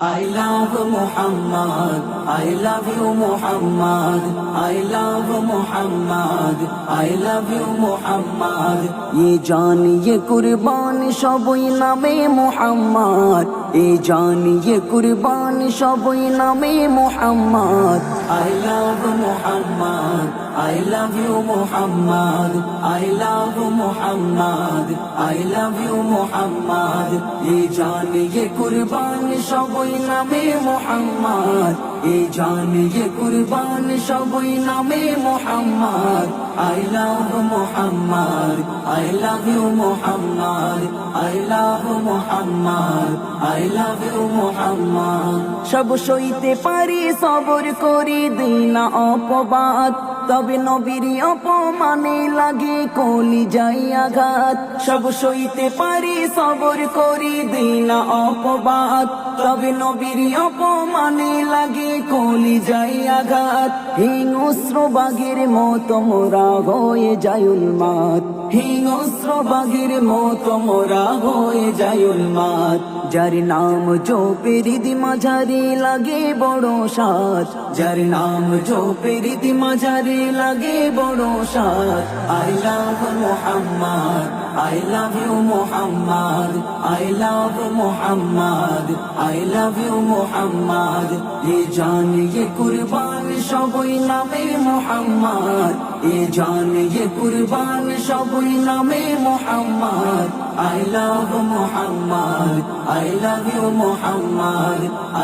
I love Muhammad, I love you Muhammad, I love Muhammad, I love you Muhammad. ये जान ये कुर्बान सबई नामे Muhammad, ये जान ये कुर्बान सबई नामे Muhammad. I love Muhammad, I love you Muhammad, I love Muhammad, I love you Muhammad. ये जान ये कुर्बान सबई নামে মোহাম্মদ, এ জান ये কুরবান সবই নামে Mohammad. I love Muhammad, I love you Muhammad, I love Muhammad, I love you Muhammad. সব সইতে পারি সবর করি দিনা অপবাদ, তবে নবীর অপমানে লাগে কলি যাই আঘাত. সব সইতে পারি সবর করি দিনা অপবাদ, তবে নবীর অপমানে লাগে কলি যাই আঘাত. হিংস্র বাঘের মতো মোরা হয়ে যায় উন্মাদ, হিংস্র বাঘের মতো মোরা হয়ে যায় উন্মাদ. যার নাম জপের মাঝারি লাগে বড় সাজ, যার নাম জপের মাঝারি লাগে বড় সাজ. I love Muhammad, I love you Muhammad, I love Muhammad, I love you Muhammad. ये जान ये कुर्बान सबई नामे Muhammad, ये जान ये कुर्बान सबई नामे Muhammad. I love Muhammad, I love you Muhammad,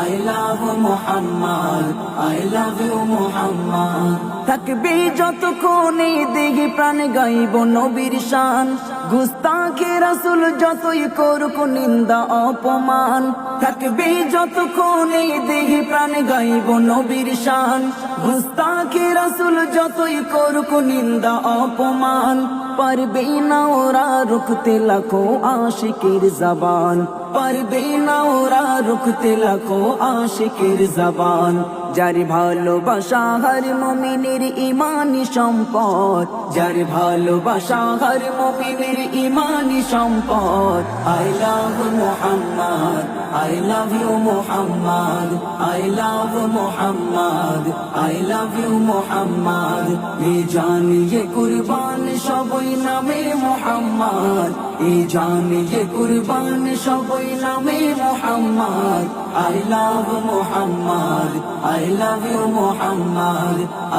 I love Muhammad, I love you Muhammad. থাকবে যতক্ষণে দেহে প্রাণ গাইব নবীর শান, গুস্তাখে রাসূল যতই করুক নিন্দা অপমান. থাকবে যতক্ষণে দেহে প্রাণ গাইব নবীর শান, গুস্তাখে রাসূল যতই করুক নিন্দা অপমান. পারবে না ওরা রুখতে লাখো আশিকের জবান, পারবে না ওরা রুখতে লাখো আশিকের জবান. যার ভালোবাসা হর মুমিনের ইমানি সম্পদ, যার ভালোবাসা হর মুমিনের ইমানি সম্পদ. I love Muhammad, I love you Muhammad, I love Muhammad, I love you Muhammad. ये जान ये कुर्बान सबई नामे Muhammad, ये जान ये कुर्बान सबई नामे Muhammad. I love Muhammad, I love you Muhammad,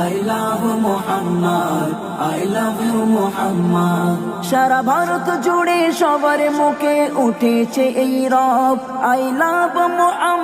I love Muhammad, I love you Muhammad. সারা ভারত জুড়ে সবার মুখে উঠেছে এই রব, I love Muhammad.